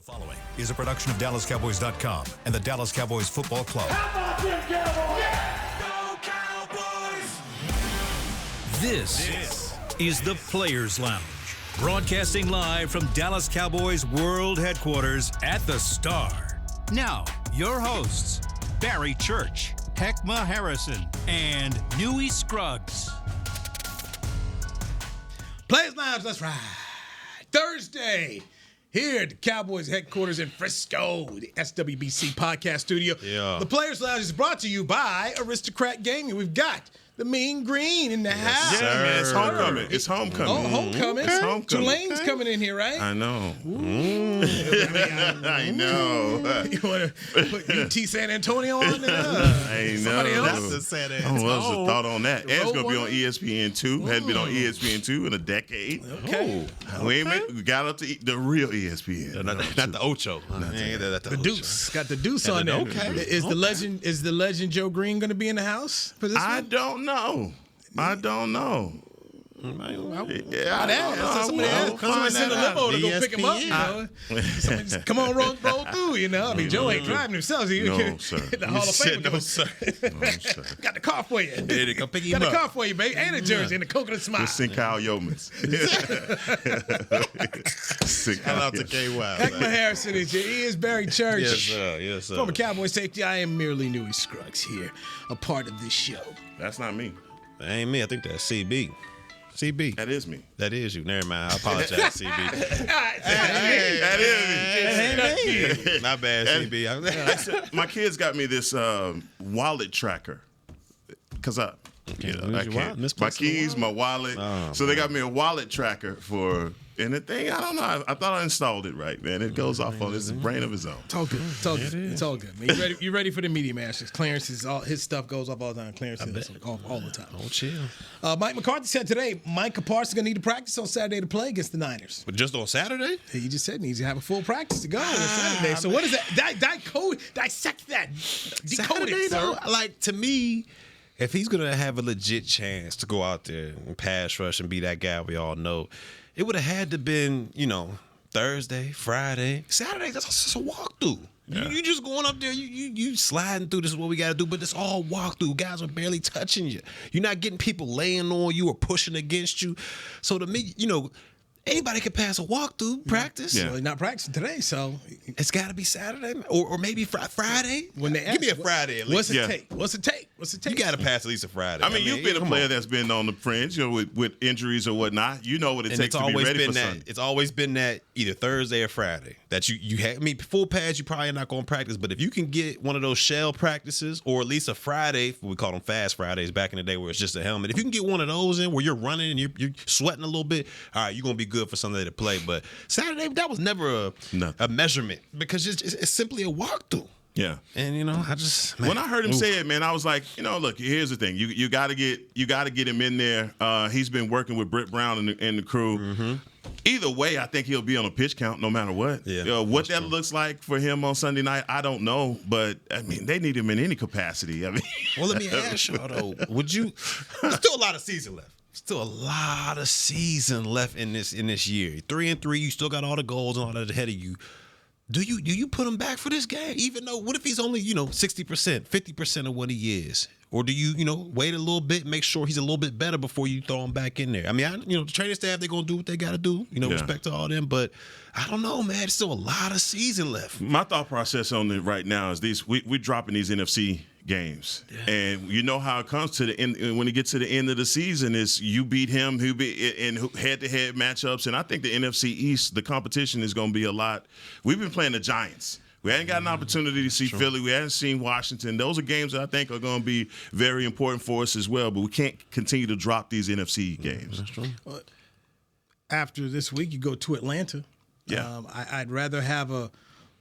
Following is a production of DallasCowboys.com and the Dallas Cowboys Football Club. How about them Cowboys? Yeah! Go Cowboys! This is the Players Lounge, broadcasting live from Dallas Cowboys World Headquarters at the Star. Now, your hosts, Barry Church, Hek'ma Harrison, and Newy Scruggs. Players Lounge, let's ride. Thursday. Here at the Cowboys headquarters in Frisco, the SWBC podcast studio. Yeah. The Players Lounge is brought to you by Aristocrat Gaming. We've got the Mean Green in the house. Yeah, man, it's homecoming. It's homecoming. Oh, homecoming. It's homecoming. Tulane's coming in here, right? I know. I know. You want to put UT San Antonio on there? I know. Somebody else? That's the sad answer. What was the thought on that? Ed's going to be on ESPN2. Hadn't been on ESPN2 in a decade. Okay. Wait a minute. We got up to the real ESPN. Not the Ocho. The Deuce. Got the Deuce on there. Okay. Is the legend Joe Green going to be in the house for this I one? don't know. I don't know. Yeah, I'd ask. Somebody send a limo to go pick him up. You know? Somebody just come on, roll through. You know, I mean, Joe ain't driving himself. So No, sir. The Hall of Fame. No, sir. No, sir. Got the car for you. Yeah, they come pick him Got the up. car for you, baby, and a jersey and a coconut smile. We'll send Kyle Yeomans. Shout out to KY. Hek'ma Harrison is here. He is Barry Church. Yes, sir. Yes, sir. Former Cowboy safety. I am merely Newy Scruggs here, a part of this show. That's not me. That ain't me. I think that's CB. CB. That is me. That is you. Never mind. I apologize, CB. Hey, that is me. My bad, CB. My kids got me this wallet tracker because I can't. My keys, my wallet. So they got me a wallet tracker and the thing, I don't know. I thought I installed it right, man. It goes off on its brain of its own. It's all good. It's all good. It's all good. Man. You ready for the Media Masters? Clarence his stuff goes off all the time. Clarence is off all the time. Oh, chill. Mike McCarthy said today Micah Parsons going to need to practice on Saturday to play against the Niners. But just on Saturday? He just said he needs to have a full practice to go on Saturday. So what is that? Dissect that. Decode Saturday, it, sir. though, like, to me, if he's going to have a legit chance to go out there and pass rush and be that guy we all know, it would have had to been, Thursday, Friday, Saturday. That's just a walkthrough. Yeah. You just going up there, you sliding through. This is what we got to do, but it's all walkthrough. Guys are barely touching you. You're not getting people laying on you or pushing against you. So to me, anybody can pass a walkthrough practice. Yeah. Well, he's not practicing today, so it's got to be Saturday or maybe Friday. When they give me a Friday at least. What's it take? You got to pass at least a Friday. I mean, you've been a player that's been on the fringe, with injuries or whatnot. You know what it takes to be ready for Sunday. It's always been that either Thursday or Friday that you have. I mean, full pads, you probably not going to practice, but if you can get one of those shell practices or at least a Friday, we call them fast Fridays back in the day where it's just a helmet. If you can get one of those in where you're running and you're sweating a little bit, all right, you're going to be good for Sunday to play. But Saturday, that was never a measurement because it's simply a walkthrough. Yeah. And when I heard him say it, man, I was like, look, here's the thing. You got to get him in there. He's been working with Britt Brown and the crew. Mm-hmm. Either way, I think he'll be on a pitch count no matter what. Yeah, what that looks like for him on Sunday night, I don't know. But I mean, they need him in any capacity. I mean, well, let me ask y'all though, there's still a lot of season left. Still a lot of season left in this year. 3-3, you still got all the goals and all that ahead of you. Do you put him back for this game? Even though, what if he's only 60%, 50% of what he is? Or do you wait a little bit, make sure he's a little bit better before you throw him back in there? I mean, the training staff, they're gonna do what they gotta do. Respect to all them, but I don't know, man. There's still a lot of season left. My thought process on it right now is we're dropping these NFC games, and you know how it comes to the end. When it gets to the end of the season, is you beat him, who be in head-to-head matchups, and I think the NFC East, the competition is going to be a lot. We've been playing the Giants. We hadn't got an opportunity to see Philly. We haven't seen Washington. Those are games that I think are going to be very important for us as well. But we can't continue to drop these NFC games. That's true. After this week, you go to Atlanta. Yeah, I'd rather have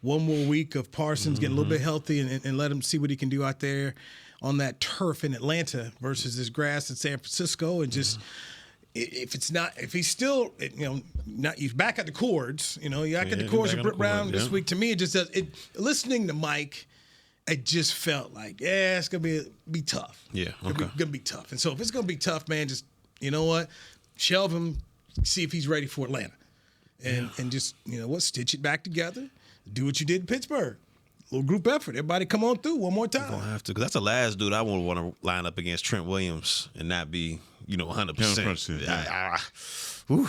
one more week of Parsons getting a little bit healthy and let him see what he can do out there on that turf in Atlanta versus this grass in San Francisco. And just if he's still he's back at the chords, you back at the chords with Britt Brown this week. To me, it just does it. Listening to Mike, it just felt like it's gonna be tough. Yeah, gonna be tough. And so if it's gonna be tough, man, just shelve him, see if he's ready for Atlanta. And just, stitch it back together. Do what you did in Pittsburgh. Little group effort. Everybody come on through one more time. Gonna have to, because that's the last dude I would want to line up against Trent Williams and not be, 100%. 100%, yeah.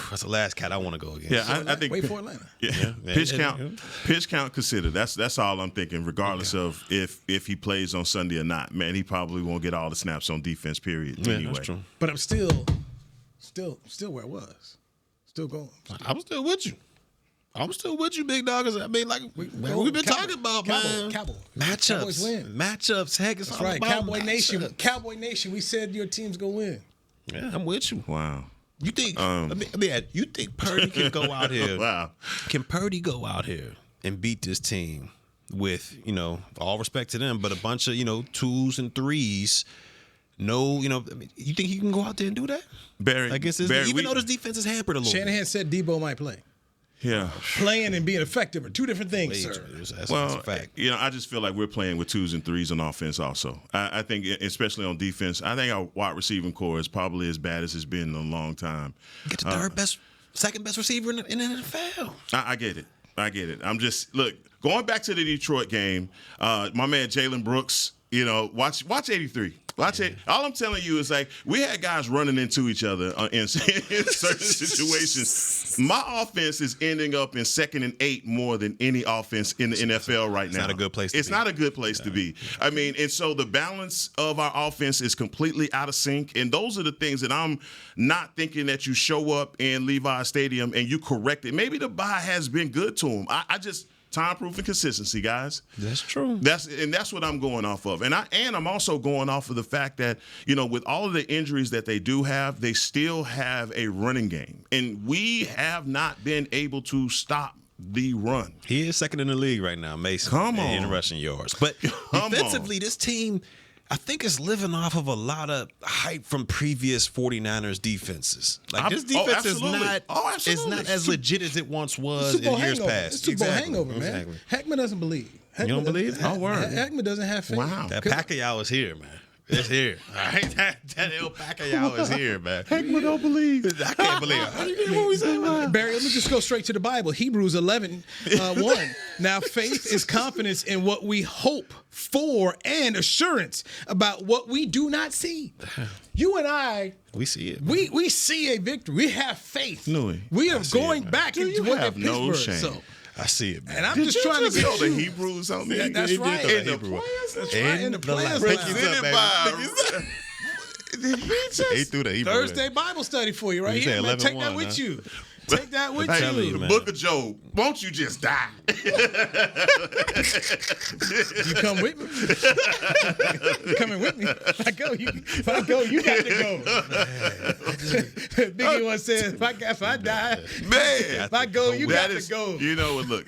That's the last cat I want to go against. Yeah, I think. Wait for Atlanta. Yeah. Pitch count considered. That's all I'm thinking. Regardless of if he plays on Sunday or not, man, he probably won't get all the snaps on defense. Period. Yeah, anyway, that's true. But I'm still where I was. Still going. I'm still with you. I'm still with you, big dog. I mean, like we've been talking about, man. Cowboys. Matchups. Win. Matchups. Heck, it's That's all right. about Cowboy matchups. Nation. Cowboy Nation. We said your team's gonna win. Yeah, I'm with you. wow. You think? You think Purdy can go out here? Wow. Can Purdy go out here and beat this team with, all respect to them, but a bunch of, 2s and 3s? No, you think he can go out there and do that? Barry, I guess even though this defense is hampered a little. Shanahan said Debo might play. Yeah. Playing and being effective are two different things, sir. That's Well, a fact. I just feel like we're playing with 2s and 3s on offense also. I think, especially on defense, I think our wide receiving core is probably as bad as it's been in a long time. Get the second best receiver in the NFL. I get it. I'm just, look, going back to the Detroit game, my man Jalen Brooks, watch 83. Watch it. All I'm telling you is, like, we had guys running into each other in certain situations. My offense is ending up in 2nd and 8 more than any offense in the NFL right now. It's not a good place to be. It's not a good place to be. I mean, and so the balance of our offense is completely out of sync. And those are the things that I'm not thinking that you show up in Levi Stadium and you correct it. Maybe the bye has been good to him. I just time proof and consistency, guys. That's true. That's what I'm going off of. And I'm also going off of the fact that, with all of the injuries that they do have, they still have a running game. And we have not been able to stop the run. He is second in the league right now, Mason. Come on. In rushing yards. But defensively, this team, I think, is living off of a lot of hype from previous 49ers defenses. Like, this defense is not as legit as it once was in years past. It's Super Bowl hangover, man. Hek'ma doesn't believe. You don't believe? Oh, word. Hek'ma doesn't have faith. Wow. That Pacquiao is here, man. It's here. All right? That El Pacquiao is here, man. Hek'ma don't believe. I can't believe it. How do you get what we say, man? Barry, let me just go straight to the Bible. Hebrews 11:1. Now, faith is confidence in what we hope for and assurance about what we do not see. You and I, We see it. we see a victory. We have faith. Newy. We are going man. back Do into you what have Pittsburgh. no shame? So, I see it, man. and I'm just trying to get throw the you. Hebrews on me. Yeah, that's He did right. throw the In the Hebrew. That's right. In In the the players' line. line. Presented He threw the Hebrew. Thursday Bible study for you right You here, said man. Take 11-1, that with huh? you. Take that with telling you. you, man. Book of Job. Won't you just die? You come with me. You coming with me? If I go, you got to go. Biggie once said, if I die, Man. if I go, you got to go. You know what? Look,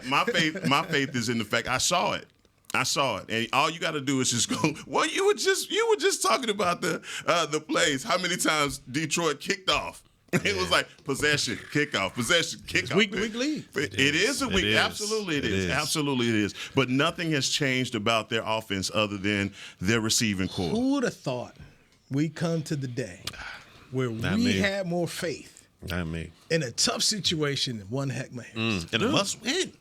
my faith is in the fact I saw it. And all you got to do is just go. Well, you were just talking about the plays. How many times Detroit kicked off? It was like possession, kickoff, possession, kickoff. Week lead. It is a week. It is. Absolutely, it It is. is. Absolutely, it is. But nothing has changed about their offense other than their receiving core. Who would have thought we come to the day where Not we me. had more faith Not me. in a tough situation than one Hek'ma has? And a must win.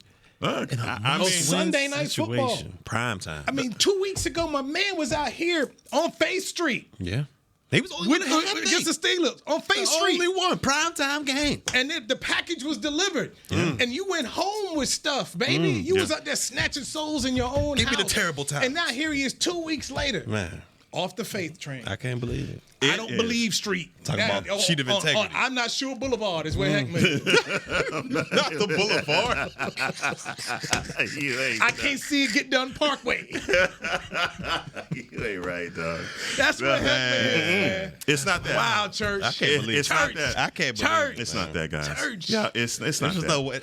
Look, I Oh, mean, Sunday night football. Prime time. I mean, 2 weeks ago, my man was out here on Faith Street yeah. He was the only one that had that against thing. the Steelers on Faith The Street. only one. Prime time game. And then the package was delivered. And you went home with stuff, baby. You was out there snatching souls in your own Give house. me the terrible times. And now here he is 2 weeks later. Man, Off the Faith train. I can't believe it. I don't believe Street. Talking about sheet of integrity. I'm not sure Boulevard is where Hek'ma is. Not the Boulevard. you ain't, I can't see it get done Parkway. you ain't right, dog. That's where Hek'ma is, man. It's not that. Wow, church. I can't believe It's it. not that. I can't believe Church. it. It's not that, guys. Church. Yeah, it's not There's just that. no way.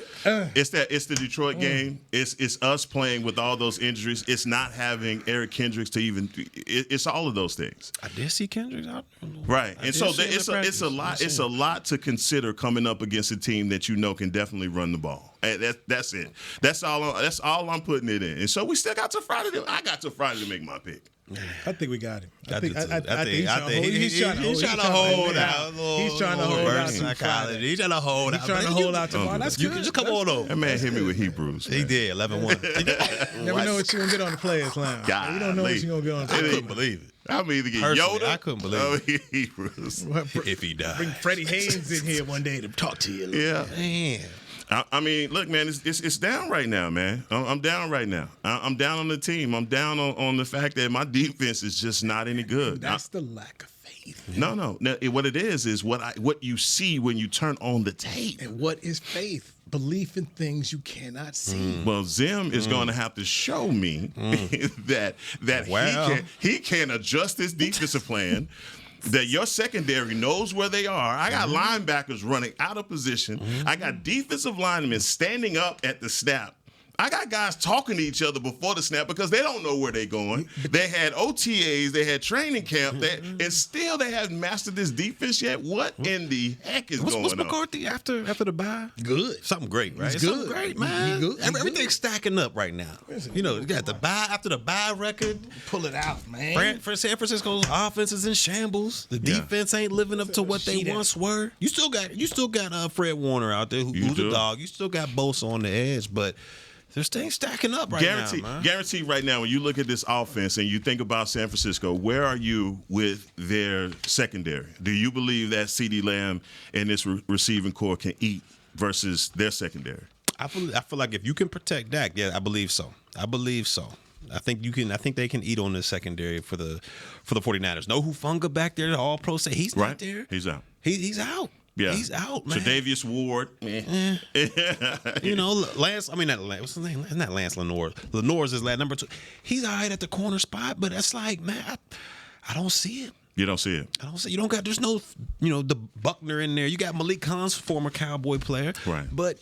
It's the Detroit game. It's us playing with all those injuries. It's not having Eric Kendricks to even. It's all of those things. I did see Kendricks out there. Right, I and did so see him it's in a practice. lot. It's a lot to consider coming up against a team that you know can definitely run the ball. And that's it. That's all I'm putting it in. And so we still got to Friday. I got to Friday to make my pick. I think we got him. I think he's trying to hold out. He's trying to hold out to Friday. He's trying to hold out. He's trying to hold out tomorrow. That's good. Just come on over. That man hit me with Hebrews. He did 11-1. Never know what you're gonna get on the Players Lounge. You don't know what you're gonna get on. I couldn't believe it. I'm either get Personally, Yoda. I couldn't believe it. Hebrews. If he died. Bring Freddie Haynes in here one day to talk to you. Yeah. Man. I mean, look, man, it's down right now, man. I'm down right now. I'm down on the team. I'm down on the fact that my defense is just not any good. That's the lack of faith. No. Now, what it is what you see when you turn on the tape. And what is faith? Belief in things you cannot see. Well, Zim is going to have to show me that he can adjust his defensive plan. That your secondary knows where they are. I got linebackers running out of position. I got defensive linemen standing up at the snap. I got guys talking to each other before the snap because they don't know where they're going. They had OTAs, they had training camp, and still they haven't mastered this defense yet. What in the heck is going on? What's McCarthy after the bye? Good. Something great, right? He's good. Something great, man. He's good. Everything's stacking up right now. You know, you got the bye after the bye record. Pull it out, man. For San Francisco's offense is in shambles. The defense ain't living up to what they once were. You still got Fred Warner out there who's a dog. You still got Bosa on the edge, but there's things stacking up right now, man. Guaranteed right now, when you look at this offense and you think about San Francisco, where are you with their secondary? Do you believe that CeeDee Lamb and this receiving core can eat versus their secondary? I feel like if you can protect Dak, yeah, I believe so. I think you can. I think they can eat on the secondary for the 49ers. No Hufanga back there, the All Pro say he's not there. He's out. He's out. Yeah, he's out, man. Tre'Davious Ward, you know, Lance. I mean, what's his name? Not Lance Lenore. Lenore's his last number 2. He's all right at the corner spot, but that's like, man, I don't see it. You don't see it. I don't see. You don't got. There's no, the Buckner in there. You got Malik Collins, former Cowboy player, right? But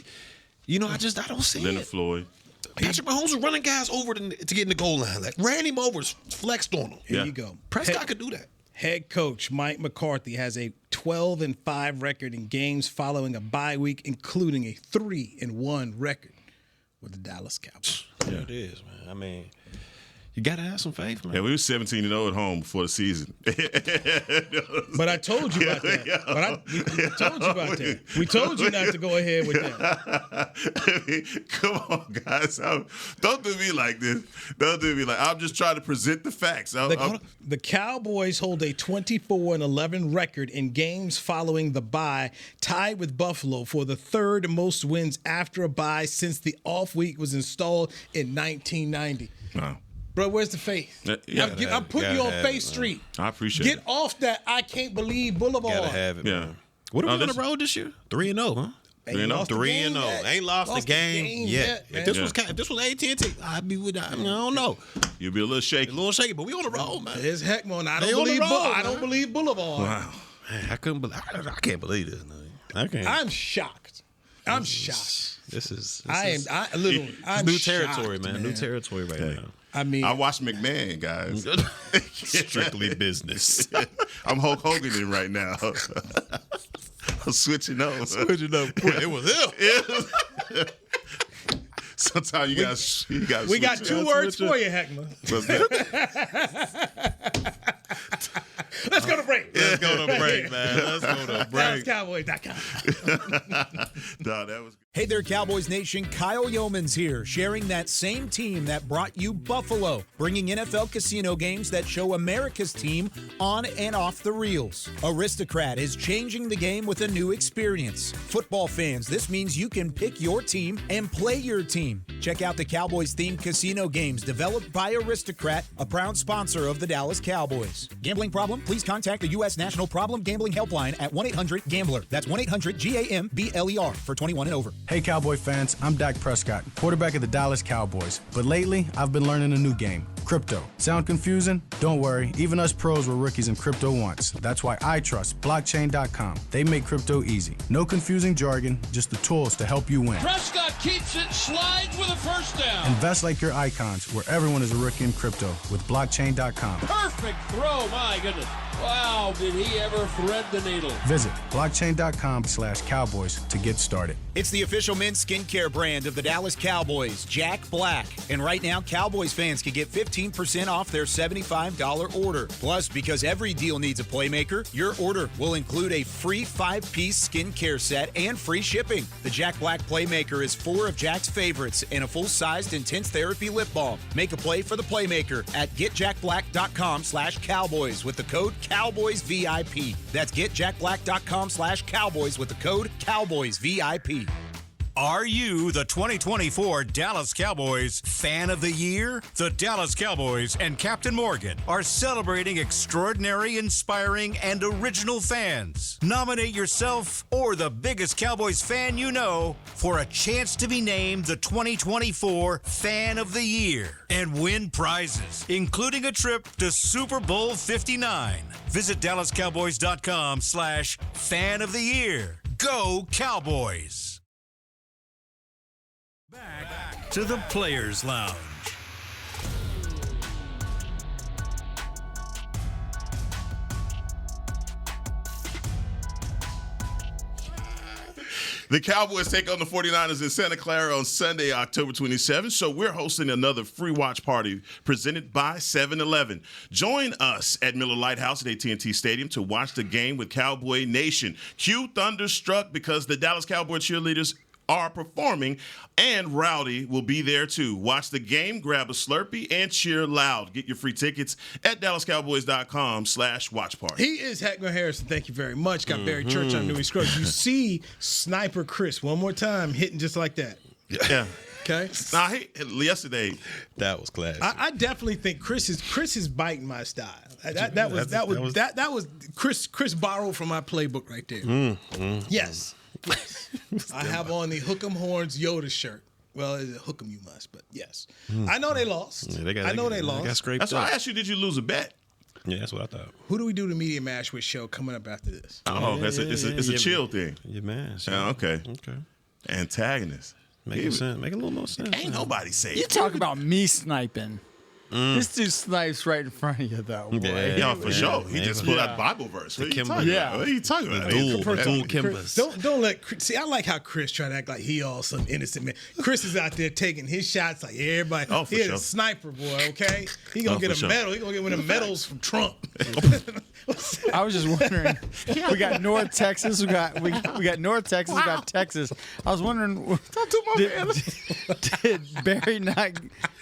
I don't see Leonard it. Floyd. Patrick Mahomes was running guys over to get in the goal line. Like, ran him over, flexed on him. Here you go. Prescott could do that. Head coach Mike McCarthy has a 12-5 record in games following a bye week, including a 3-1 record with the Dallas Cowboys. Yeah, it is, man. I mean, you got to have some faith, man. Yeah, we were 17-0 at home before the season. But I told you about that. We told you about that. We told you not to go ahead with that. Come on, guys. Don't do me like this. Don't do me like I'm just trying to present the facts. The Cowboys hold a 24-11 record in games following the bye, tied with Buffalo for the third most wins after a bye since the off week was installed in 1990. Wow. Bro, where's the faith? I'm putting you on Faith Street. I appreciate it. Get off that I can't believe Boulevard. Gotta have it, man. What are we on the road this year? 3-0, huh? 3-0. Ain't lost the game yet. If this was AT&T, I'd be with. I don't know. You'd be a little shaky. But we on the road, man. There's Hek'ma, and I don't believe Boulevard. Wow. Man, I can't believe this. I can't. I'm shocked. I'm shocked. This is new territory, man. New territory right now. I mean, I watched McMahon, guys. Strictly business. I'm Hulk Hogan right now. I'm switching up. It was him. Sometimes you guys. We got 2 words for you, Hek'ma. Let's go to break. Let's go to break, man. Let's go to break. DallasCowboys.com. No, that was. Hey there, Cowboys Nation. Kyle Yeomans here, sharing that same team that brought you Buffalo, bringing NFL casino games that show America's team on and off the reels. Aristocrat is changing the game with a new experience. Football fans, this means you can pick your team and play your team. Check out the Cowboys-themed casino games developed by Aristocrat, a proud sponsor of the Dallas Cowboys. Gambling problem? Please contact the U.S. National Problem Gambling Helpline at 1-800-GAMBLER. That's 1-800-GAMBLER for 21 and over. Hey Cowboy fans, I'm Dak Prescott, quarterback of the Dallas Cowboys. But lately, I've been learning a new game, crypto. Sound confusing? Don't worry, even us pros were rookies in crypto once. That's why I trust blockchain.com. They make crypto easy. No confusing jargon, just the tools to help you win. Prescott keeps it, slides with a first down. Invest like your icons, where everyone is a rookie in crypto with blockchain.com. Perfect throw, my goodness. Wow, did he ever thread the needle. Visit blockchain.com/cowboys to get started. It's the official men's skincare brand of the Dallas Cowboys, Jack Black. And right now, Cowboys fans can get 15 15% off their $75 order. Plus, because every deal needs a playmaker, your order will include a free 5-piece skincare set and free shipping. The Jack Black Playmaker is 4 of Jack's favorites and a full-sized Intense Therapy lip balm. Make a play for the Playmaker at getjackblack.com/Cowboys with the code CowboysVIP. That's getjackblack.com/Cowboys with the code CowboysVIP. Are you the 2024 Dallas Cowboys Fan of the Year? The Dallas Cowboys and Captain Morgan are celebrating extraordinary, inspiring, and original fans. Nominate yourself or the biggest Cowboys fan you know for a chance to be named the 2024 Fan of the Year and win prizes, including a trip to Super Bowl 59. Visit DallasCowboys.com/Fan of the Year. Go Cowboys! Back to the Players Lounge. The Cowboys take on the 49ers in Santa Clara on Sunday, October 27th. So we're hosting another free watch party presented by 7-Eleven. Join us at Miller Litehouse at AT&T Stadium to watch the game with Cowboy Nation. Cue Thunderstruck because the Dallas Cowboy cheerleaders are performing, and Rowdy will be there too. Watch the game, grab a Slurpee, and cheer loud. Get your free tickets at DallasCowboys.com/watchparty. He is Hek'ma Harrison. Thank you very much. Got Barry Church on Newy Scruggs. You see Sniper Chris one more time hitting just like that. Yeah. Okay. Now, yesterday That was classic. I definitely think Chris is biting my style. That was Chris borrowed from my playbook right there. Yes. I have on the Hook 'em Horns Yoda shirt. Well, it's a Hook 'em you must, but yes. I know they lost. Yeah, they lost. got scraped that's why up. I asked you, did you lose a bet? Yeah, that's what I thought. Who do we do the Media Mash with show coming up after this? Oh, it's a chill thing. Yeah, man. Yeah, okay. Okay. Antagonist. Making sense. Making a little more sense. Ain't nobody say You it. talk about me sniping. This dude snipes right in front of you, though. Boy. Yeah, for sure. He just pulled out the Bible verse. What are you talking about? What are you talking about? Dual Kimbas. Don't let Chris, see. I like how Chris trying to act like he all some innocent man. Chris is out there taking his shots like everybody. Oh, for He sure. a sniper, boy. Okay, he gonna get for a sure. medal. He gonna get one of the medals from Trump. I was just wondering. We got North Texas. We got North Texas. We got Texas. I was wondering. Did Barry not?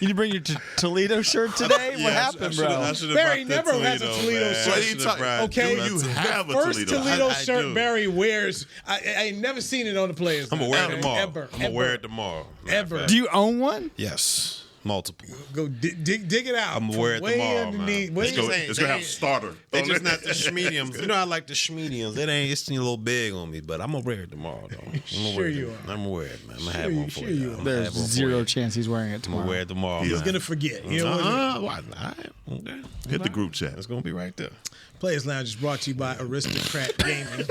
You bring your Toledo shirt today? What happened, bro? Barry never has a Toledo shirt. What are you talking about? Okay, You have a first Toledo I shirt do. Barry wears. I ain't never seen it on the players. I'm gonna wear it tomorrow. Ever. I'm gonna wear it tomorrow. Ever. Do you own one? Yes. Multiple. Go dig it out. I'm gonna from wear it way tomorrow, underneath. man. Way It's gonna have starter. They just not the schmediums. You know I like the schmediums. It's a little big on me, but I'm gonna wear it tomorrow though. Sure you are. I'm gonna wear it, man. I'm gonna have one for sure you. you I'm are. gonna There's have one for zero you. chance he's wearing it I'm tomorrow. gonna wear it tomorrow. He's man. gonna forget. You know Why not? Okay. Hit the group chat. It's gonna be right there. Players Lounge is brought to you by Aristocrat Gaming.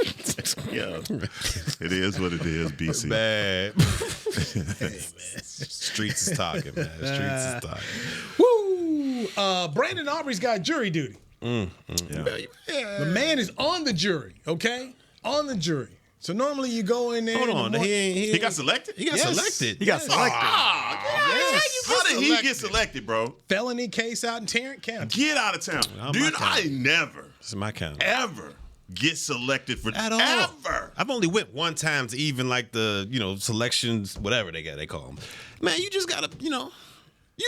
Yeah. It is what it is, BC. Bad. Streets is talking, man. Streets is talking. Woo! Brandon Aubrey's got jury duty. The man is on the jury, okay? On the jury. So normally you go in there. Hold on. He got selected? He got selected. He got selected. How did he get selected, bro? Felony case out in Tarrant County. Get out of town. I'm Dude, my county. I never, This is my count. ever get selected for At all. ever. I've only went one time to even like the, selections, whatever they call them. Man, you just gotta, you know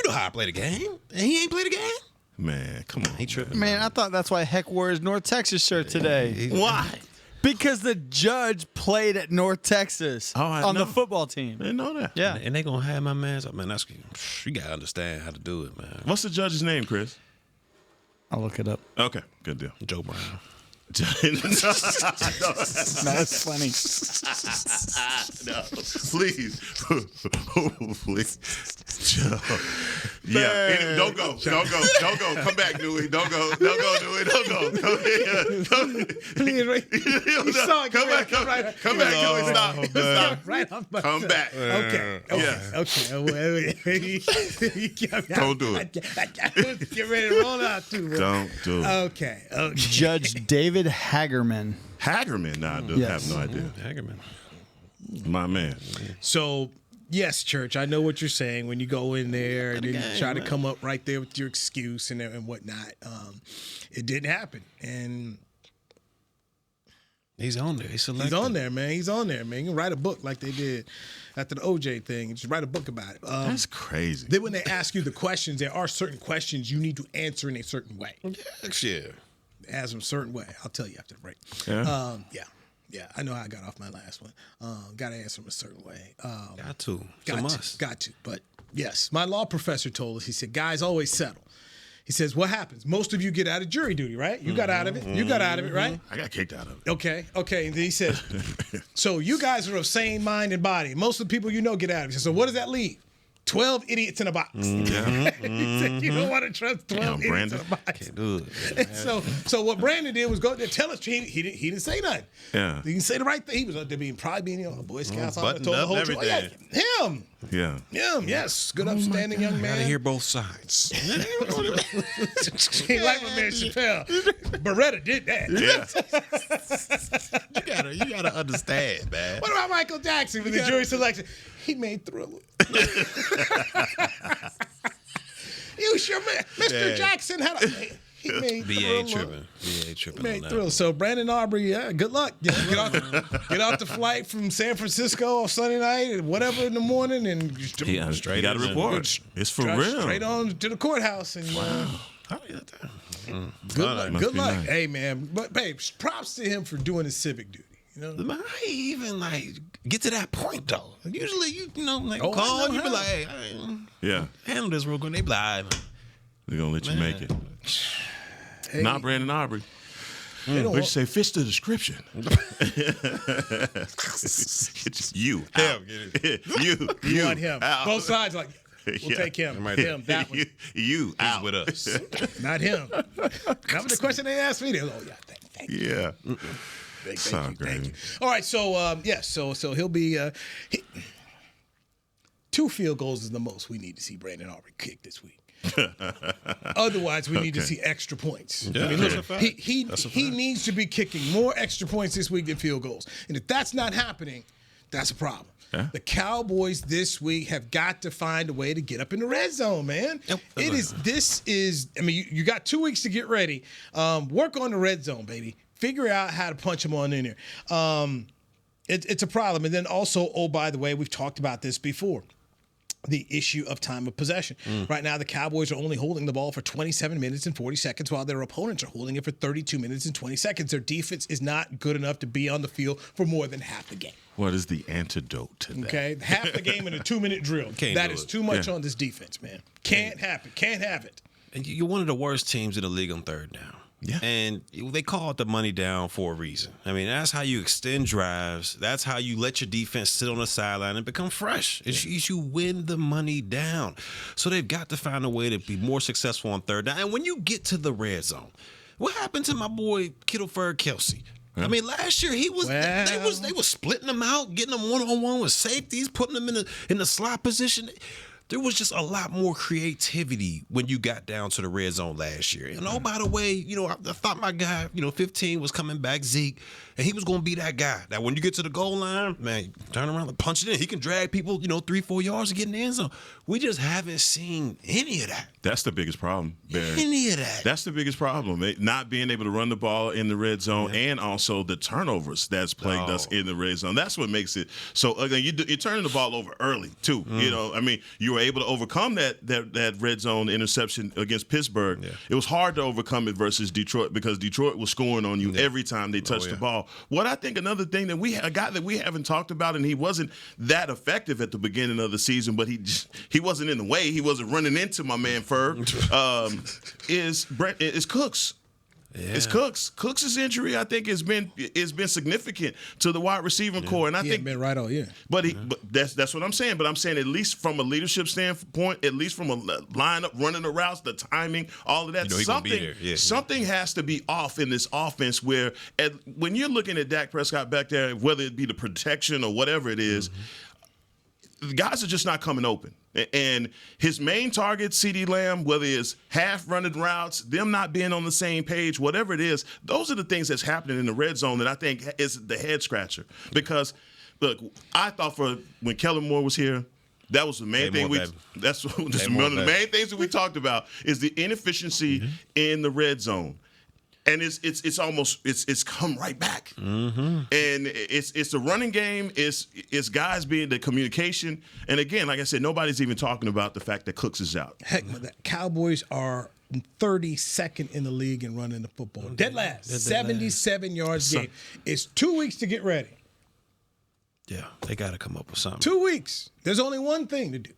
how I play the game. And he ain't play the game. Man, come on. He tripping. Man, I thought that's why Heck wore his North Texas shirt today. Why? Because the judge played at North Texas on the football team. I didn't know that. Yeah. And they gonna have my man's up, man. That's you gotta understand how to do it, man. What's the judge's name, Chris? I'll look it up. Okay, good deal. Joe Brown. That's funny. No, please. Please. Yeah. Don't go. Come back, Newy. Don't go, Newy. Don't go. Come back. Newy. Stop. Right off my Come back. Okay. Don't do it. Get ready to roll out, too. Boy. Don't do it. Okay. Judge David Hagerman. Hagerman? Nah, I Yes. have no idea. Hagerman. My man. So Yes, Church, I know what you're saying when you go in there and then you try to come up right there with your excuse and whatnot. It didn't happen. And he's on there. He's on there, man. He's on there, man. You can write a book like they did after the OJ thing. Just write a book about it. That's crazy. Then when they ask you the questions, there are certain questions you need to answer in a certain way. Yeah. Ask them a certain way. I'll tell you after the break. Yeah. Yeah, I know how I got off my last one. Got to answer them a certain way. Got to. Got to. But yes, my law professor told us, he said, guys always settle. He says, what happens? Most of you get out of jury duty, right? You got out of it. You got out of it, right? I got kicked out of it. Okay. And then he says, so you guys are of sane mind and body. Most of the people you know get out of it. So what does that leave? 12 idiots in a box. He said, you don't want to trust 12 idiots in a box. Can't do it. So what Brandon did was go there, tell us he didn't say nothing. Yeah. He didn't say the right thing. He was up there probably being Boy Scouts. Buttoned up everything. Him. Yeah. Yes. Good upstanding young man. Gotta hear both sides. He like my man Chappelle. Beretta did that. Yeah. You gotta understand, man. What about Michael Jackson with the jury selection? He made Thriller. You sure, man. Mr. Jackson had he made BA Thriller. tripping Made on that. Thriller. So Brandon Aubrey, good luck. Get off the flight from San Francisco on Sunday night, whatever in the morning, and Straight got a report. It's for real. Straight on to the courthouse. And good luck. Nice. Hey man, but babe, props to him for doing his civic duty. You know, I even get to that point though. Usually, call I you know be how. like, hey, handle this real quick. They be like, They're going to let you make it. Hey, Not Brandon Aubrey. they don't We want- say fist the description. It's you. Out. You want him. out. Both sides like, we'll Yeah. take him. Right Him, that one. You out with us. Not him. That was the question they asked me. They was, thank you. Yeah. Thank you. All right, so so he'll be 2 field goals is the most we need to see Brandon Aubrey kick this week. Otherwise, we need to see extra points. Yeah, I mean, that's look, a fact. he needs to be kicking more extra points this week than field goals, and if that's not happening, that's a problem. Yeah. The Cowboys this week have got to find a way to get up in the red zone, man. Yep. I mean, you got 2 weeks to get ready. Work on the red zone, baby. Figure out how to punch them on in there. It's a problem. And then also, oh, by the way, we've talked about this before. The issue of time of possession. Right now, the Cowboys are only holding the ball for 27 minutes and 40 seconds, while their opponents are holding it for 32 minutes and 20 seconds. Their defense is not good enough to be on the field for more than half the game. What is the antidote to that? Okay, half the game in a 2-minute drill. That is too much on this defense, man. Can't happen. Can't have it. And you're one of the worst teams in the league on third down. Yeah. And they call it the money down for a reason. I mean, that's how you extend drives. That's how you let your defense sit on the sideline and become fresh. It's you win the money down. So they've got to find a way to be more successful on third down. And when you get to the red zone, what happened to my boy Kittleford Kelsey? I mean, last year they were splitting them out, getting them one-on-one with safeties, putting them in the slot position. There was just a lot more creativity when you got down to the red zone last year. And oh, by the way, I thought my guy, 15 was coming back, Zeke, and he was going to be that guy. That when you get to the goal line, man, turn around and punch it in. He can drag people, 3-4 yards to get in the end zone. We just haven't seen any of that. That's the biggest problem, Barry. Any of that. That's the biggest problem. Not being able to run the ball in the red zone and also the turnovers that's plagued us in the red zone. That's what makes it so. Again, you're turning the ball over early too. You were able to overcome that red zone interception against Pittsburgh. Yeah. It was hard to overcome it versus Detroit because Detroit was scoring on you every time they touched the ball. What I think another thing that a guy that we haven't talked about, and he wasn't that effective at the beginning of the season, but he wasn't in the way. He wasn't running into my man Ferg. Is Cooks. Yeah. It's Cooks. Cooks' injury, I think, has been significant to the wide receiving core, and I think been right all year. But that's what I'm saying. But I'm saying at least from a leadership standpoint, at least from a lineup, running the routes, the timing, all of that, something has to be off in this offense. Where when you're looking at Dak Prescott back there, whether it be the protection or whatever it is, the guys are just not coming open. And his main target, CeeDee Lamb, whether it's half running routes, them not being on the same page, whatever it is, those are the things that's happening in the red zone that I think is the head scratcher. Because, look, I thought when Kellen Moore was here, That was the main thing. That's one of the main things that we talked about is the inefficiency in the red zone. And it's almost come right back, and it's the running game. It's guys being the communication, and again, like I said, nobody's even talking about the fact that Cooks is out. Hek'ma, the Cowboys are 32nd in the league in running the football. Dead last, 77 yards game. It's 2 weeks to get ready. Yeah, they got to come up with something. 2 weeks. There's only one thing to do.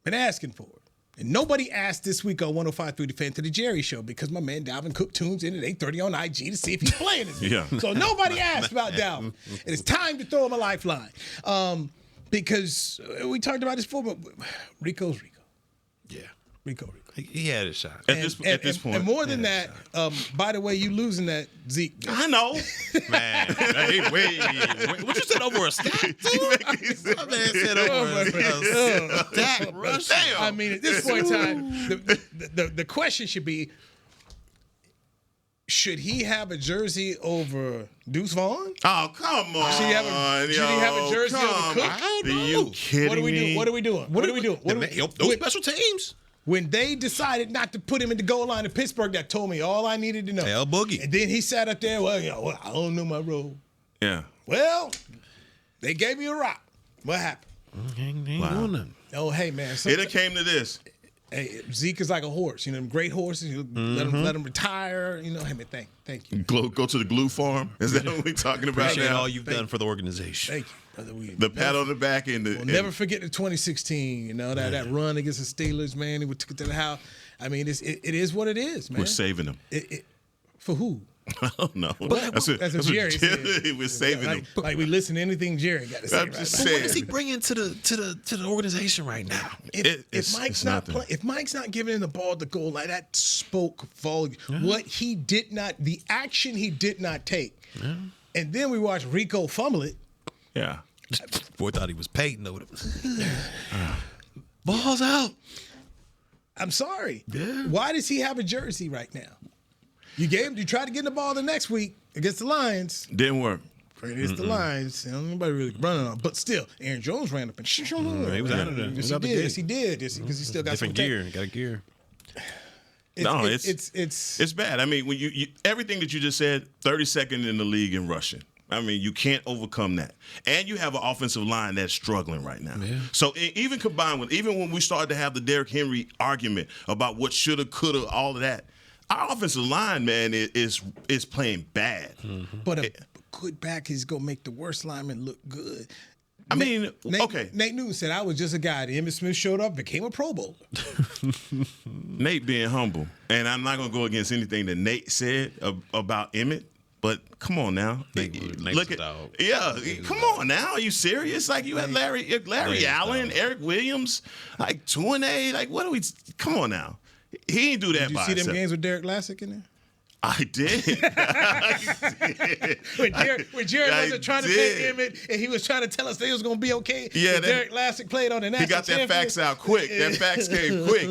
Been asking for it. And nobody asked this week on 105.3 The Fan to the Jerry Show because my man Dalvin Cook tunes in at 8:30 on IG to see if he's playing this week. So nobody asked about Dalvin. And it's time to throw him a lifeline. Because we talked about this before, but Rico's Rico. Yeah. Rico. He had his shot. At this point. And more than that, by the way, you losing that Zeke. I know. Man. Hey, wait. What you said over a stat? My man said over a stat. Damn. I mean, at this point in time, the question should be, should he have a jersey over Deuce Vaughn? Oh, come on. Should he have a jersey over Cook? Are you kidding me? What are we doing? Those special teams. When they decided not to put him in the goal line in Pittsburgh, that told me all I needed to know. Hell boogie. And then he sat up there, well, I don't know my role. Yeah. Well, they gave me a rock. What happened? Wow. Oh, hey, man. It came to this. Hey, Zeke is like a horse. You know, them great horses. You let him retire. You know, hey, man, thank you. Go to the glue farm. Is that what we're talking about Appreciate now? all you've done for the organization. Thank you. The pat on the back and we'll never forget the 2016. You know that run against the Steelers, man. We took it to the house. I mean, it is what it is, man. We're saving them. For who? I don't know. That's what Jerry said. We're saving them. Like we listen to anything Jerry got to say. I'm just But saying. what does he bring into the organization right now? If Mike's not playing, if Mike's not giving him the ball to goal, like that spoke volume. What he did not, the action he did not take, and then we watched Rico fumble it. Yeah. Boy thought he was Peyton over Ball's out. I'm sorry. Yeah. Why does he have a jersey right now? You tried to get the ball the next week against the Lions. Didn't work. Against the Lions. Nobody really running on. But still, Aaron Jones ran up and he was out of there. Yes, he did. Because he still got different gear. Got a gear. It's bad. I mean, when you everything that you just said, 32nd in the league in rushing. I mean, you can't overcome that. And you have an offensive line that's struggling right now. Yeah. So even combined with, even when we started to have the Derrick Henry argument about what shoulda, coulda, all of that, our offensive line, man, is playing bad. Mm-hmm. But a good back is going to make the worst lineman look good. I mean, okay. Nate Newton said, I was just a guy. Emmitt Smith showed up, became a Pro Bowler. Nate being humble. And I'm not going to go against anything that Nate said about Emmitt. But come on now, look at come on now. Are you serious? Like you had Larry Allen, Eric Williams, like 2-8. Like what are we? Come on now. He ain't do that. Did you see them games with Derek Lassick in there? I did. When Jerry wasn't trying to pay Emmitt, and he was trying to tell us they was going to be okay. Yeah, Derek Lassick played on the national. He got that fax out quick. That fax came quick.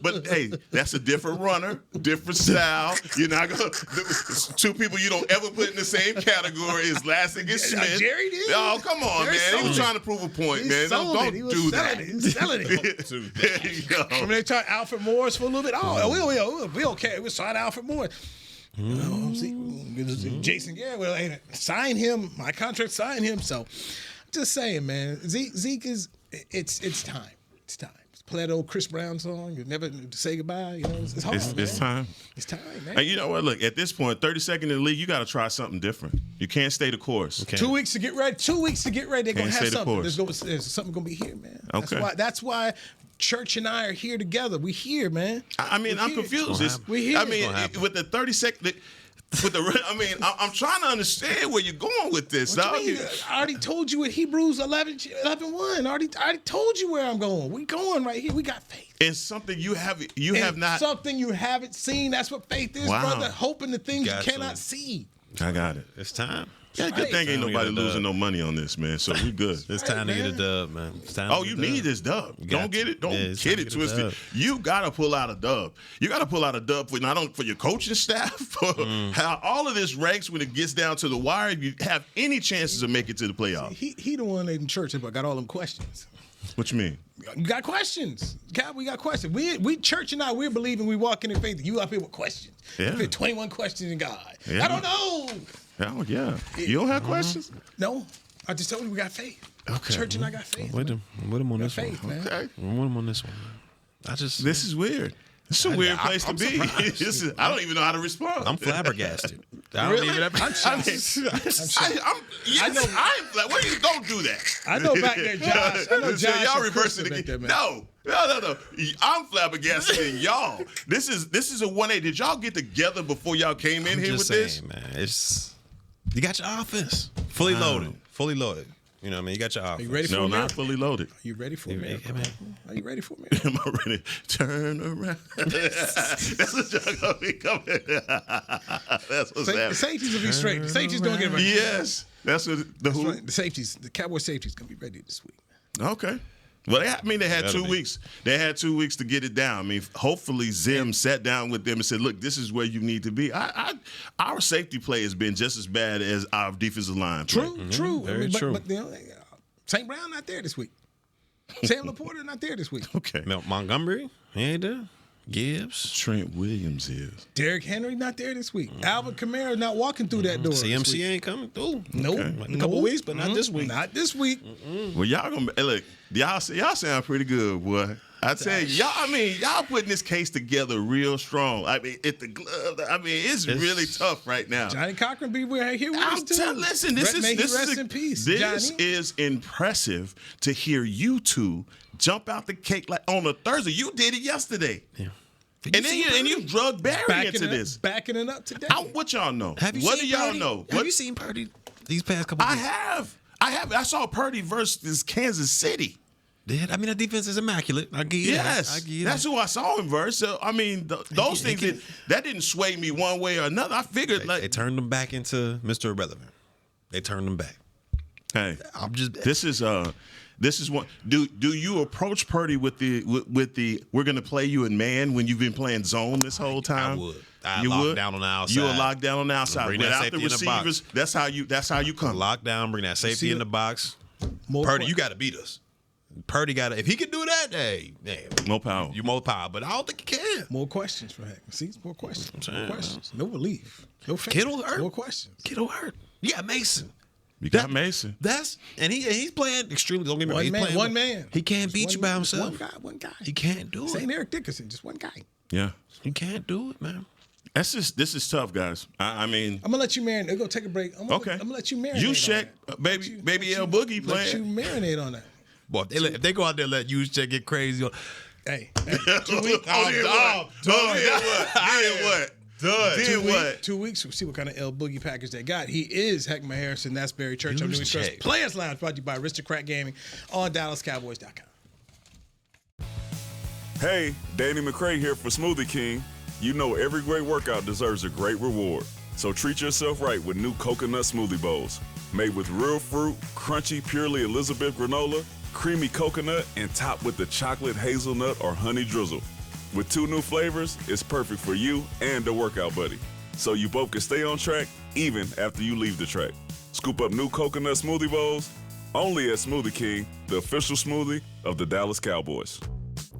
But hey, that's a different runner, different style. You're not gonna two people you don't ever put in the same category as Lassick and Smith. Jerry did. Oh, come on, man. He was trying to prove a point, man. Don't do that. He was selling it. There you go. When they tried Alfred Morris for a little bit, we okay. We signed Alfred Morris. Jason Garrett, well, hey, sign him. My contract, sign him. So, just saying, man. Zeke is. It's time. It's time. Play that old Chris Brown song. You never say goodbye. You know, it's hard. It's time. It's time, man. And you know what? Look, at this point, 32nd in the league, you got to try something different. You can't stay the course. Okay. 2 weeks to get ready. 2 weeks to get ready. They're gonna have something. The there's something gonna be here, man. Okay. That's why Church and I are here together. We here, man. I mean, I'm confused. We here. I mean, with the 32nd. I'm trying to understand where you're going with this. What you mean? I already told you in Hebrews 11:1. I already told you where I'm going. We going right here. We got faith. It's something you have not. Something you haven't seen. That's what faith is, brother. Hoping the things you cannot see. I got it. It's time. Yeah, good thing ain't nobody losing no money on this, man. So we good. It's time to get a dub, man. It's time. Oh, you need this dub. Don't get it. Don't get it twisted. You gotta pull out a dub. You gotta pull out a dub for not only for your coaching staff, for how all of this ranks when it gets down to the wire. You have any chances to make it to the playoffs. He the one in church that got all them questions. What you mean? You got questions. God, we got questions. We church and we're believing, we walking in faith. You up here with questions. Yeah. You 21 questions in God. Yeah. I don't know. Oh, yeah. You don't have questions? No. I just told you we got faith. Okay. Church and I got faith. With him on this faith, one. man. Okay. With him on this one. This is weird. It's a weird place to be. I don't even know how to respond. I'm flabbergasted. I Really? don't even. I'm shocked. Don't do that. I know back there, Josh. I know Josh. Y'all and reverse Krista it back again. there, man. No. I'm flabbergasted in y'all. This is a 1A. Did y'all get together before y'all came in here with this? Man, you got your offense fully loaded. You know what I mean? You got your offense. Are you ready for No, a not miracle? fully loaded. Are you ready for a miracle? man. Are you ready for a miracle? Am I ready? Turn around. That's what y'all gonna be coming. That's what's The happening. safeties will be straight. The safeties don't get it right. Yes. That's what the That's who. right. The safeties, the Cowboy safeties, gonna be ready this week. Okay. Well, they had That'll 2 be. weeks. They had 2 weeks to get it down. I mean, hopefully Zim sat down with them and said, "Look, this is where you need to be." Our safety play has been just as bad as our defensive line play. True. Very true. But you know, St. Brown not there this week. Sam Laporta not there this week. Okay. Montgomery, he ain't there. Gibbs. Trent Williams is. Derrick Henry not there this week. Alvin Kamara not walking through that door. this CMC week. ain't coming through. Nope. Like a couple weeks, but not this week. Not this week. Well, y'all gonna look. Y'all sound pretty good, boy. I tell you, y'all putting this case together real strong. I mean, it's really tough right now. Johnny Cochran be here with us too. Listen, this May he is rest in peace. This Johnny. is impressive to hear you two jump out the cake like on a Thursday. You did it yesterday. Yeah. And you drug Barry into this. Backing it up today. What y'all know? Have you What seen do y'all Purdy? know? Have you seen Purdy these past couple I weeks? have. I saw Purdy versus Kansas City. I mean, that defense is immaculate. I get it. Yes, I get it. that's who I saw him verse. So I mean, those things that didn't sway me one way or another. I figured They turned him back into Mr. Irrelevant. They turned him back. Hey, this is one. Do you approach Purdy with the we're gonna play you in man when you've been playing zone this whole time? I would. You lock down on the outside. You will lock down on the outside Bring that without the safety in the box. receivers. That's how you come. Lock down, bring that safety in the box. Purdy, you got to beat us. Purdy got to. If he can do that, hey, more power. You more power, but I don't think he can. More questions for Hek'ma. See, more questions. More questions. No relief. No faith. Kittle hurt. More questions. Kittle hurt. Yeah, Mason. You got Mason. He's playing extremely. Don't get me wrong. He's playing one man. He can't beat you by himself. One guy. He can't do This it. ain't Eric Dickerson. Just one guy. Yeah, he can't do it, man. This is tough, guys. I mean, I'm gonna let you marinate. We're gonna take a break. I'm gonna let you marinate. You check, baby L Boogie playing. Let you marinate on that. Boy, if they go out there and let you check get crazy. Hey, 2 weeks. Then what? 2 weeks. We'll see what kind of L Boogie package they got. He is Hek'ma Harrison. That's Barry Church. I'm Newy Trust. Players Lounge brought to you by Aristocrat Gaming on DallasCowboys.com. Hey, Danny McCray here for Smoothie King. You know every great workout deserves a great reward. So treat yourself right with new coconut smoothie bowls. Made with real fruit, crunchy, purely Elizabeth granola, creamy coconut, and topped with the chocolate hazelnut or honey drizzle. With 2 new flavors, it's perfect for you and the workout buddy. So you both can stay on track even after you leave the track. Scoop up new coconut smoothie bowls only at Smoothie King, the official smoothie of the Dallas Cowboys.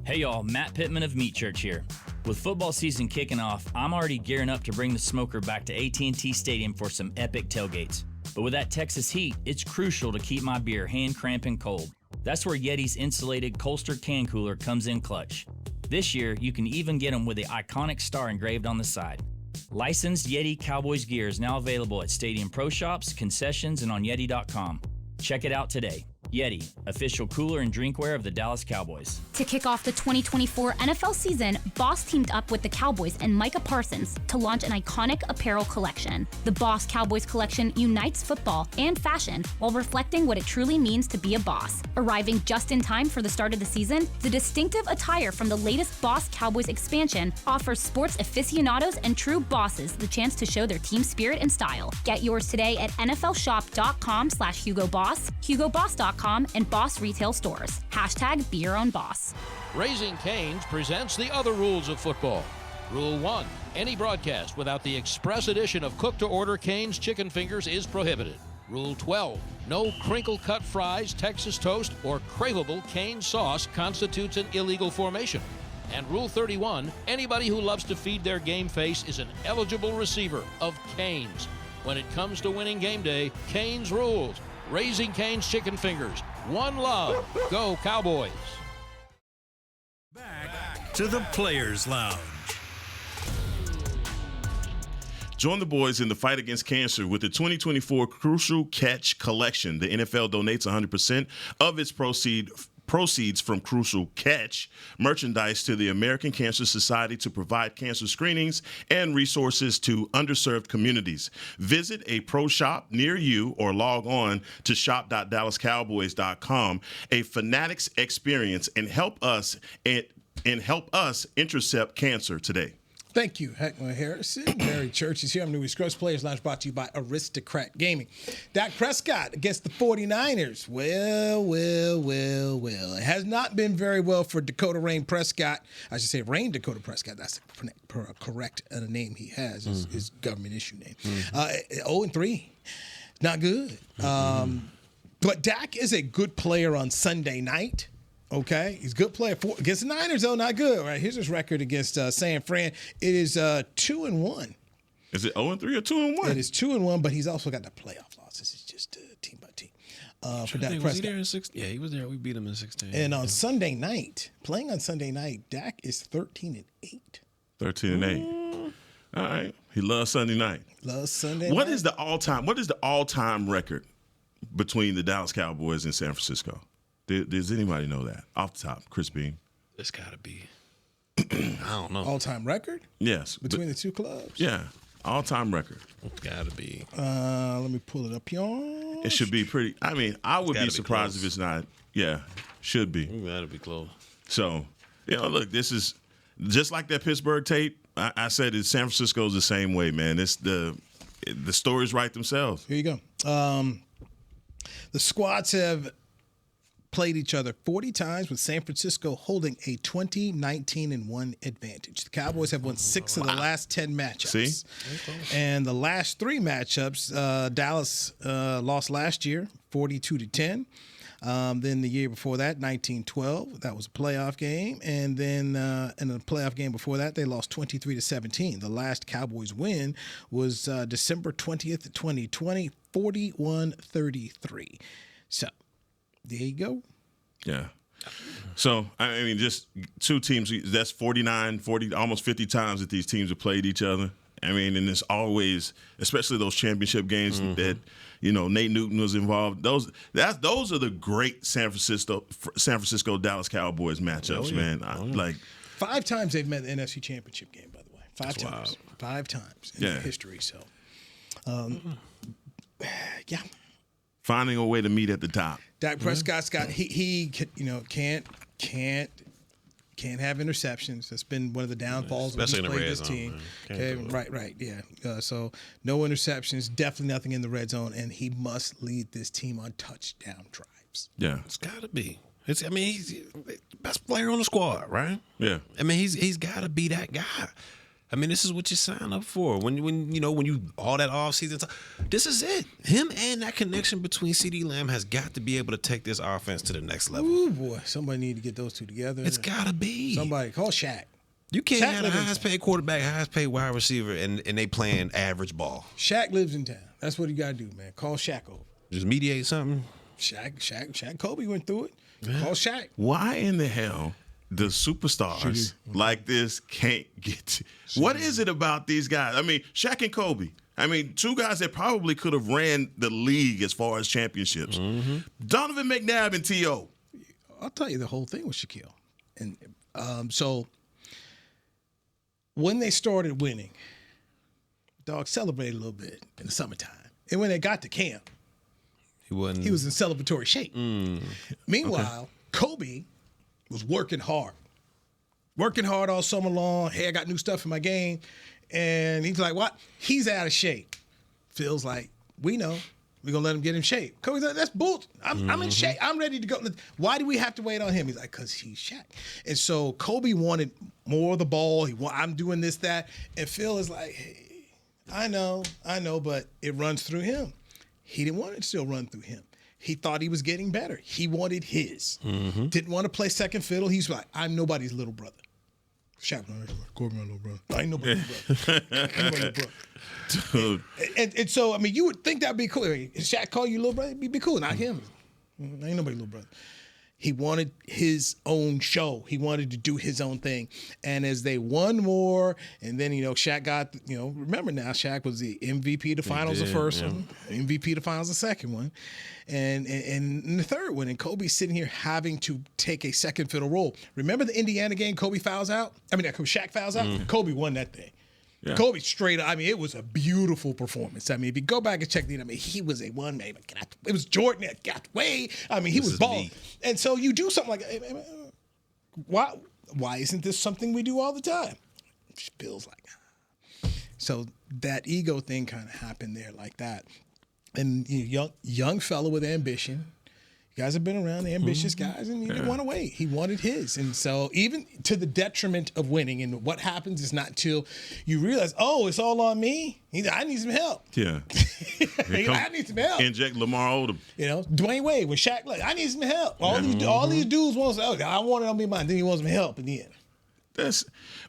Hey y'all, Matt Pittman of Meat Church here. With football season kicking off, I'm already gearing up to bring the smoker back to AT&T Stadium for some epic tailgates. But with that Texas heat, it's crucial to keep my beer hand cramping cold. That's where Yeti's insulated Colster can cooler comes in clutch. This year, you can even get them with the iconic star engraved on the side. Licensed Yeti Cowboys gear is now available at Stadium Pro Shops, concessions, and on Yeti.com. Check it out today. Yeti, official cooler and drinkware of the Dallas Cowboys. To kick off the 2024 NFL season, Boss teamed up with the Cowboys and Micah Parsons to launch an iconic apparel collection. The Boss Cowboys collection unites football and fashion while reflecting what it truly means to be a boss. Arriving just in time for the start of the season, the distinctive attire from the latest Boss Cowboys expansion offers sports aficionados and true bosses the chance to show their team spirit and style. Get yours today at nflshop.com/HugoBoss, HugoBoss.com, and Boss retail stores. # be your own boss. Raising Cane's presents the other rules of football. Rule 1, any broadcast without the express edition of cook-to-order Cane's chicken fingers is prohibited. Rule 12, no crinkle-cut fries, Texas toast, or craveable cane sauce constitutes an illegal formation. And Rule 31, anybody who loves to feed their game face is an eligible receiver of Cane's. When it comes to winning game day, Cane's rules. Raising Cane's chicken fingers. One love. Go Cowboys. Back to the Players Lounge. Join the boys in the fight against cancer with the 2024 Crucial Catch Collection. The NFL donates 100% of its proceeds from Crucial Catch merchandise to the American Cancer Society to provide cancer screenings and resources to underserved communities. Visit a pro shop near you or log on to shop.dallascowboys.com. A Fanatics experience and help us intercept cancer today. Thank you, Hek'ma Harrison. Barry Church is here. I'm Newy Scruggs. Players Lounge brought to you by Aristocrat Gaming. Dak Prescott against the 49ers. Well. It has not been very well for Dakota Rain Prescott. I should say Rain Dakota Prescott. That's the correct name he has, his government issue name. 0-3. Not good. But Dak is a good player on Sunday night. Okay, he's a good player against the Niners, though not good. All right, here's his record against San Fran. It is 2-1. Is it 0-3 or 2-1? It is 2-1, but he's also got the playoff losses. It's just team by team. For Dak Prescott. Was he there in 16? Yeah, he was there. We beat him in 16. And on Sunday night, playing on Sunday night, Dak is 13-8. 13-8. All right, he loves Sunday night. Loves Sunday. What is the all-time record between the Dallas Cowboys and San Francisco? Does anybody know that off the top? Chris Beam. It's got to be. I don't know. All-time record? Yes. Between the two clubs? Yeah. All-time record. It's got to be. Let me pull it up, y'all. It should be pretty. I mean, I would be surprised if it's not. Yeah. Should be. It got to be close. So, look, this is just like that Pittsburgh tape. I said it. San Francisco's the same way, man. It's the stories write themselves. Here you go. The squads have played each other 40 times, with San Francisco holding a 20-19-1 advantage. The Cowboys have won 6 of the last 10 matchups. See? And the last 3 matchups, Dallas lost last year, 42-10. Then the year before that, 19-12, that was a playoff game. And then in the playoff game before that, they lost 23-17. The last Cowboys win was December 20th, 2020, 41-33. So, there you go. Yeah. So, I mean, just two teams, that's 49, 40, almost 50 times that these teams have played each other. I mean, and it's always, especially those championship games that, Nate Newton was involved. Those are the great San Francisco Dallas Cowboys matchups, man. 5 times they've met the NFC Championship game, by the way. 5 times. Wild. 5 times in history. So, yeah. Finding a way to meet at the top. Dak Prescott's got he can't have interceptions. That's been one of the downfalls of this team. Okay, right, yeah. So no interceptions, definitely nothing in the red zone, and he must lead this team on touchdown drives. Yeah, it's got to be. He's the best player on the squad, right? Yeah. I mean, he's got to be that guy. I mean, this is what you sign up for. When you all that offseason, this is it. Him and that connection between CeeDee Lamb has got to be able to take this offense to the next level. Ooh, boy. Somebody need to get those two together. It's got to be. Somebody call Shaq. You can't have the highest paid quarterback, highest paid wide receiver, and they playing average ball. Shaq lives in town. That's what you got to do, man. Call Shaq over. Just mediate something. Shaq Kobe went through it. Yeah. Call Shaq. Why in the hell the superstars like this can't get to? What is it about these guys? I mean, Shaq and Kobe. I mean, 2 guys that probably could have ran the league as far as championships. Donovan McNabb and T.O. I'll tell you the whole thing with Shaquille. And so when they started winning, dog celebrated a little bit in the summertime. And when they got to camp, he was in celebratory shape. Meanwhile, Kobe was working hard all summer long. Hey, I got new stuff in my game. And he's like, what? He's out of shape. Feels like, we know. We're going to let him get in shape. Kobe's like, that's bullshit. I'm in shape. I'm ready to go. Why do we have to wait on him? He's like, because he's Shaq. And so Kobe wanted more of the ball. I'm doing this, that. And Phil is like, hey, I know, but it runs through him. He didn't want it to still run through him. He thought he was getting better. He wanted his. Didn't want to play second fiddle. He's like, I'm nobody's little brother. Shaq, Kobe, my little brother. I ain't nobody's brother. Ain't nobody's brother. Dude. And so, I mean, you would think that'd be cool. If Shaq call you little brother, it'd be cool. Not him. Ain't nobody's little brother. He wanted his own show. He wanted to do his own thing. And as they won more, and then, Shaq got, remember now, Shaq was the MVP of the finals the first one, MVP of the finals the second one, and in the third one. And Kobe's sitting here having to take a second fiddle role. Remember the Indiana game Shaq fouls out? Kobe won that thing. Yeah. Kobe straight up. I mean, it was a beautiful performance. I mean, if you go back and check the, he was a one man. It was Jordan that got away. I mean, he was balling. And so you do something like, why isn't this something we do all the time? It just feels like. So that ego thing kind of happened there like that. And young fellow with ambition. You guys have been around the ambitious guys, and he didn't want to wait. He wanted his. And so even to the detriment of winning, and what happens is not till you realize, it's all on me. I need some help. Yeah. I need some help. Inject Lamar Odom. Dwayne Wade, when Shaq, I need some help. All these dudes want to say, I want it on me, mine. Then he wants some help in the end.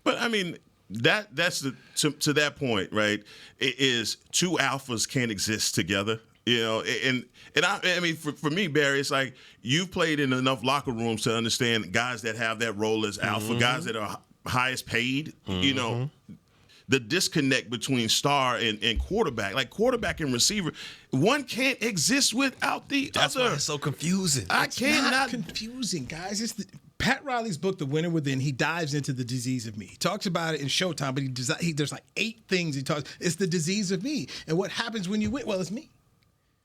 But I mean, that's to that point, right? It is two alphas can't exist together. And I mean, for me, Barry, it's like you've played in enough locker rooms to understand guys that have that role as alpha, guys that are highest paid, the disconnect between star and quarterback, like quarterback and receiver, one can't exist without the That's other. Why it's so confusing. It's not confusing, guys. It's Pat Riley's book, The Winner Within. He dives into the disease of me. He talks about it in Showtime, but there's like 8 things he talks. It's the disease of me. And what happens when you win? Well, it's me.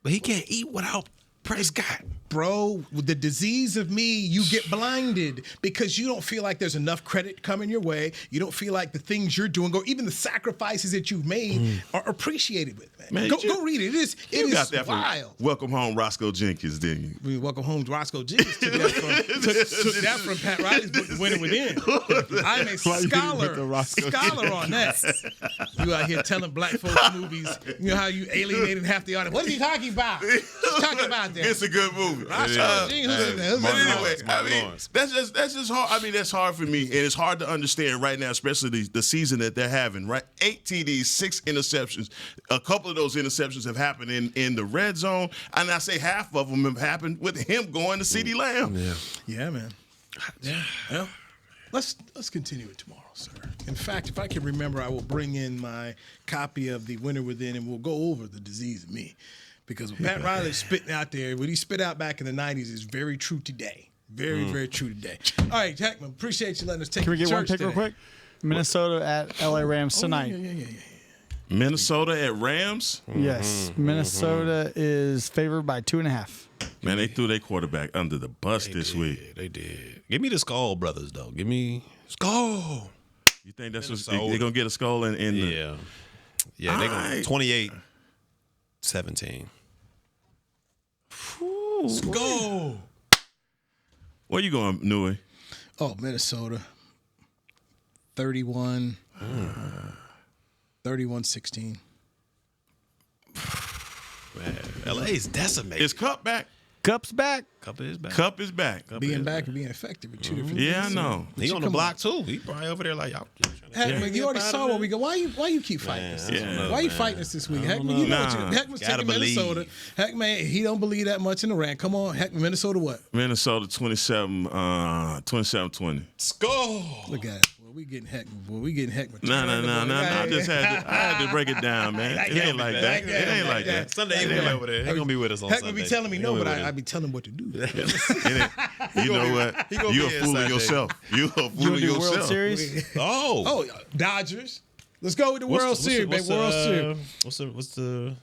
But he can't eat without Prescott. Bro, with the disease of me, you get blinded because you don't feel like there's enough credit coming your way. You don't feel like the things you're doing, or even the sacrifices that you've made are appreciated with, man. Go read it. It is that wild. Welcome home, Roscoe Jenkins, didn't you? Welcome home, Roscoe Jenkins. Took that from Pat Riley's book, The Winner Within. I'm a scholar on that. You out here telling black folks movies, how you alienated half the audience. What is he talking about? He's talking about that. It's a good movie. Roscoe Jenkins. But anyway, I mean, that's just hard. I mean, that's hard for me, and it's hard to understand right now, especially the season that they're having. Right, 8 TDs, 6 interceptions. A couple of those interceptions have happened in the red zone, and I say half of them have happened with him going to CeeDee Lamb. Yeah, man. Yeah. Well, let's continue it tomorrow, sir. In fact, if I can remember, I will bring in my copy of The Winner Within, and we'll go over the disease of me. Because what Pat Riley's spitting out there, what he spit out back in the 90s is very true today. Very, very true today. All right, Hek'ma, appreciate you letting us take Can we get one pick real quick? Minnesota at LA Rams tonight. Yeah. Minnesota at Rams? Yes. Minnesota is favored by 2.5. Man, they threw their quarterback under the bus this week. They did. Give me the Skull brothers, though. Give me Skull. You think that's what they're going to get a skull in the... Yeah. Yeah, they're going 28-17. Let's go. Where you going, Newy? Oh, Minnesota. 31. 31-16. Man, LA's decimated. Is Cup back? Cup's back. Cup is back. Cup is back. Being back and being effective are two different things. Yeah, I know. He on the block, too. He probably over there like, y'all. Heckman, you already saw where we go. Why you keep fighting us this week? Why you fighting us this week? Heckman, you know what Heckman's taking Minnesota. Heckman, he don't believe that much in the rant. Come on, Heckman, Minnesota what? Minnesota 27-20. Skull. Look at it. We getting Heckman, boy. We getting Heckman. No. I just had to break it down, man. It ain't like that. It ain't like that. Sunday evening over there. He gonna be with us on Sunday. Heckman be telling me no, but I be telling him what to do. You know what? You're a fool of yourself. You're a fool of yourself. World Series? Oh, Dodgers. Let's go with the World Series, baby. World Series. What's the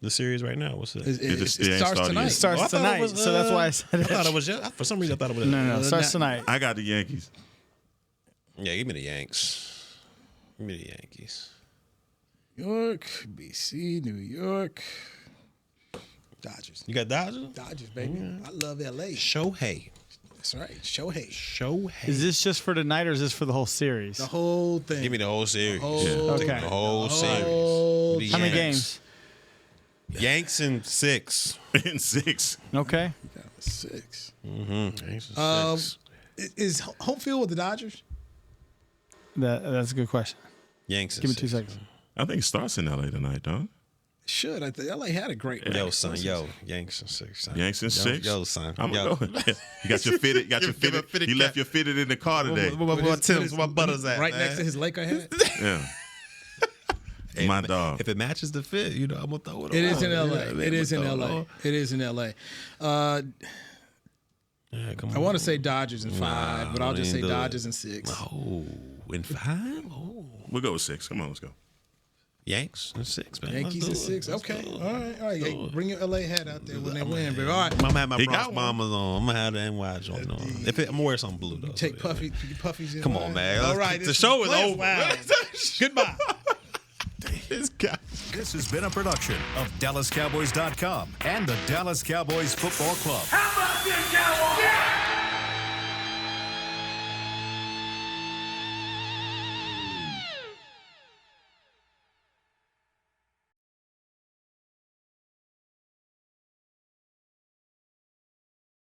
series right now? What's it? It starts tonight. It starts tonight, so that's why I said it. I thought it was for some reason. I thought it was. No, it starts tonight. I got the Yankees. Yeah, give me the Yanks. Give me the Yankees. York, BC, New York. Dodgers. You got Dodgers? Dodgers, baby. I love LA. Shohei. That's right. Shohei. Is this just for tonight or is this for the whole series? The whole thing. Give me the whole series. Okay. The whole series. How many games? Yanks in 6. In 6. Okay. 6. Mm-hmm. Yanks in 6. Is home field with the Dodgers? That's a good question. Yanks in Give me 6. 2 seconds. I think it starts in LA tonight, don't it? Should. I think LA had a great Yo, son. Yo, Yanks in 6. Son. Yanks in 6? Yo, son. I'm going to go. You got your fitted. You left your fitted in the car today. Where my butter's at, right man? next to his Laker hat? Yeah. My dog. If it matches the fit, I'm going to throw it on. It is in LA. Yeah, man, It is in I'ma throw LA. it on. It is in LA. I want to say Dodgers in 5, but I'll just say Dodgers in 6. Oh, in 5? Oh. We'll go with 6. Come on, let's go. Yanks in 6, man. Yankees in 6. Okay. All right. Hey, bring your LA hat out there when they win. But all right. I'm gonna have my He Bronx got one. Bombers on. I'm gonna have the NY joint on. I'm gonna wear something blue though. Take puffies in. Come on, man. All right. The show is over. Goodbye. This guy. This has been a production of DallasCowboys.com and the Dallas Cowboys Football Club. How about this, Cowboys?